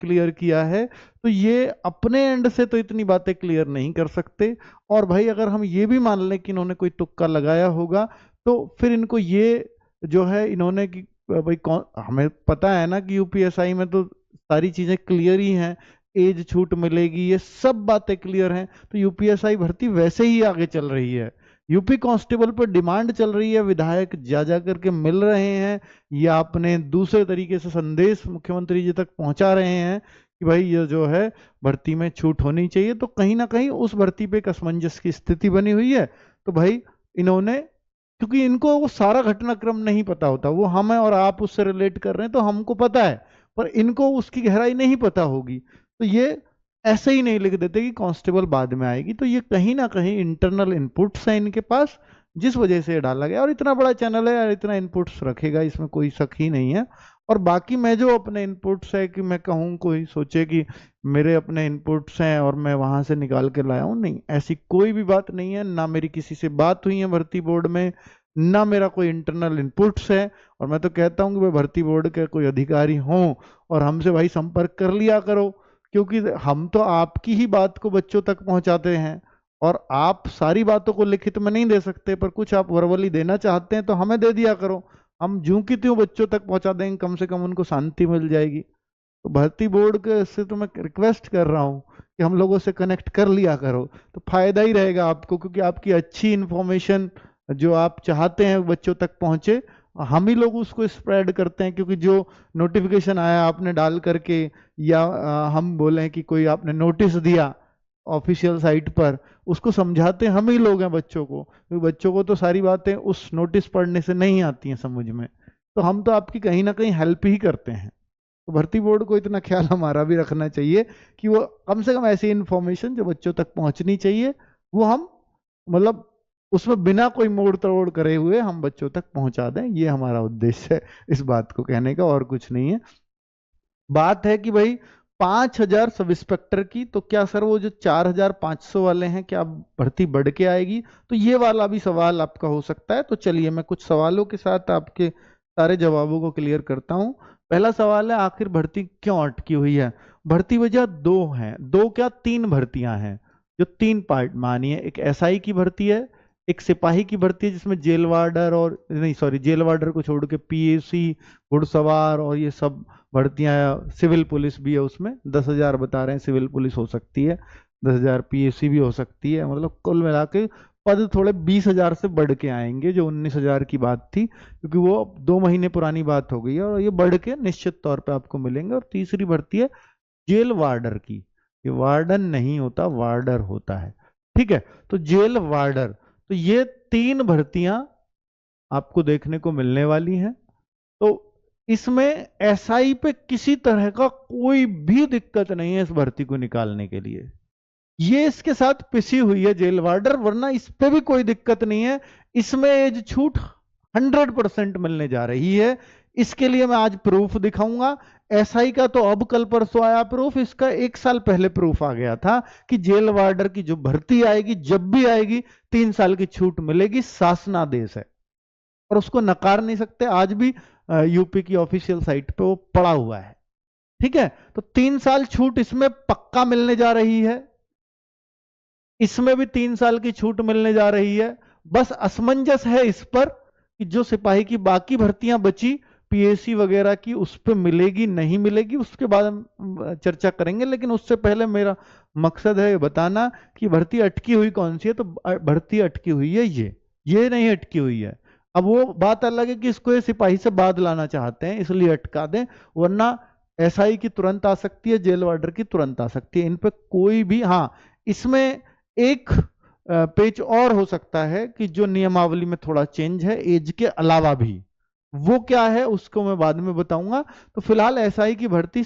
Clear किया है, तो ये अपने एंड से तो इतनी बातें क्लियर नहीं कर सकते। और भाई अगर हम ये भी मान लें कि इन्होंने कोई तुक्का लगाया होगा, तो फिर इनको ये जो है इन्होंने कि भाई कौन, हमें पता है ना कि यूपीएसआई में तो सारी चीजें क्लियर ही हैं, एज छूट मिलेगी, ये सब बातें क्लियर हैं, तो यूपीएसआई भर्ती वैसे ही आगे चल रही है। यूपी कांस्टेबल पर डिमांड चल रही है, विधायक जा जा करके मिल रहे हैं, या अपने दूसरे तरीके से संदेश मुख्यमंत्री जी तक पहुंचा रहे हैं कि भाई ये जो है भर्ती में छूट होनी चाहिए। तो कहीं ना कहीं उस भर्ती पे एक असमंजस की स्थिति बनी हुई है। तो भाई इन्होंने, क्योंकि इनको वो सारा घटनाक्रम नहीं पता होता, वो हम और आप उससे रिलेट कर रहे हैं तो हमको पता है, पर इनको उसकी गहराई नहीं पता होगी, तो ये ऐसे ही नहीं लिख देते कि कांस्टेबल बाद में आएगी। तो ये कहीं ना कहीं इंटरनल इनपुट्स हैं इनके पास, जिस वजह से ये डाला गया। और इतना बड़ा चैनल है यार, इतना इनपुट्स रखेगा, इसमें कोई शक ही नहीं है। और बाकी मैं जो अपने इनपुट्स है कि मैं कहूँ, कोई सोचे कि मेरे अपने इनपुट्स हैं और मैं वहां से निकाल के लाया हूँ, नहीं, ऐसी कोई भी बात नहीं है। ना मेरी किसी से बात हुई है भर्ती बोर्ड में, ना मेरा कोई इंटरनल इनपुट्स है। और मैं तो कहता हूँ कि भाई भर्ती बोर्ड के कोई अधिकारी हों और हमसे भाई संपर्क कर लिया करो, क्योंकि हम तो आपकी ही बात को बच्चों तक पहुंचाते हैं। और आप सारी बातों को लिखित में नहीं दे सकते, पर कुछ आप वर्बली देना चाहते हैं तो हमें दे दिया करो, हम ज्यों की त्यों बच्चों तक पहुंचा देंगे, कम से कम उनको शांति मिल जाएगी। तो भर्ती बोर्ड के से तो मैं रिक्वेस्ट कर रहा हूँ कि हम लोगों से कनेक्ट कर लिया करो, तो फायदा ही रहेगा आपको, क्योंकि आपकी अच्छी इंफॉर्मेशन जो आप चाहते हैं बच्चों तक पहुंचे, हम ही लोग उसको स्प्रेड करते हैं। क्योंकि जो नोटिफिकेशन आया आपने डाल करके, या हम बोले कि कोई आपने नोटिस दिया ऑफिशियल साइट पर, उसको समझाते हम ही लोग हैं बच्चों को, क्योंकि बच्चों को तो सारी बातें उस नोटिस पढ़ने से नहीं आती हैं समझ में। तो हम तो आपकी कहीं ना कहीं हेल्प ही करते हैं। तो भर्ती बोर्ड को इतना ख्याल हमारा भी रखना चाहिए कि वो कम से कम ऐसी इंफॉर्मेशन जो बच्चों तक पहुंचनी चाहिए, वो हम, मतलब उसमें बिना कोई मोड़ तोड़ करे हुए हम बच्चों तक पहुंचा दें। ये हमारा उद्देश्य है इस बात को कहने का, और कुछ नहीं है। बात है कि भाई 5,000 सब इंस्पेक्टर की, तो क्या सर वो जो 4,500 वाले हैं, क्या भर्ती बढ़ के आएगी? तो ये वाला भी सवाल आपका हो सकता है। तो चलिए मैं कुछ सवालों के साथ आपके सारे जवाबों को क्लियर करता हूं। पहला सवाल है, आखिर भर्ती क्यों अटकी हुई है? भर्ती वजह दो हैं, दो क्या तीन भर्तियां हैं जो तीन पार्ट मानिए। एक एसआई की भर्ती है, एक सिपाही की भर्ती है जिसमें जेल वार्डर, और नहीं सॉरी, जेल वार्डर को छोड़ के पीएसी, घुड़सवार और ये सब भर्तियां, सिविल पुलिस भी है उसमें। 10,000 बता रहे हैं सिविल पुलिस हो सकती है, 10,000 पीएसी भी हो सकती है। मतलब कुल मिला के पद थोड़े 20,000 से बढ़ के आएंगे, जो 19,000 की बात थी, क्योंकि वो 2 महीने पुरानी बात हो गई है, और ये बढ़ के निश्चित तौर पे आपको मिलेंगे। और तीसरी भर्ती है जेल वार्डर की। ये वार्डन नहीं होता, वार्डर होता है, ठीक है। तो जेल वार्डर, तो ये तीन भर्तियां आपको देखने को मिलने वाली हैं। तो इसमें एसआई पे किसी तरह का कोई भी दिक्कत नहीं है इस भर्ती को निकालने के लिए। ये इसके साथ पिसी हुई है जेल वार्डर, वरना इस पे भी कोई दिक्कत नहीं है। इसमें एज छूट 100% मिलने जा रही है। इसके लिए मैं आज प्रूफ दिखाऊंगा। एसआई का तो अब कल परसों आया प्रूफ, इसका 1 साल पहले प्रूफ आ गया था कि जेल वार्डर की जो भर्ती आएगी, जब भी आएगी, 3 साल की छूट मिलेगी। शासनादेश है और उसको नकार नहीं सकते। आज भी यूपी की ऑफिशियल साइट पे वो पड़ा हुआ है, ठीक है। तो 3 साल छूट इसमें पक्का मिलने जा रही है, इसमें भी 3 साल की छूट मिलने जा रही है। बस असमंजस है इस पर कि जो सिपाही की बाकी भर्तियां बची, पीएसी वगैरह की, उस पर मिलेगी नहीं मिलेगी, उसके बाद हम चर्चा करेंगे। लेकिन उससे पहले मेरा मकसद है बताना कि भर्ती अटकी हुई कौन सी है। तो भर्ती अटकी हुई है ये नहीं अटकी हुई है। अब वो बात अलग है कि इसको ये सिपाही से बाद लाना चाहते हैं इसलिए अटका दें, वरना एसआई की तुरंत आ सकती है, जेल वार्डर की तुरंत आ सकती है। इन पे कोई भी, हाँ, इसमें एक पेच और हो सकता है कि जो नियमावली में थोड़ा चेंज है एज के अलावा भी, वो क्या है उसको मैं बाद में बताऊंगा। तो फिलहाल एसआई की भर्ती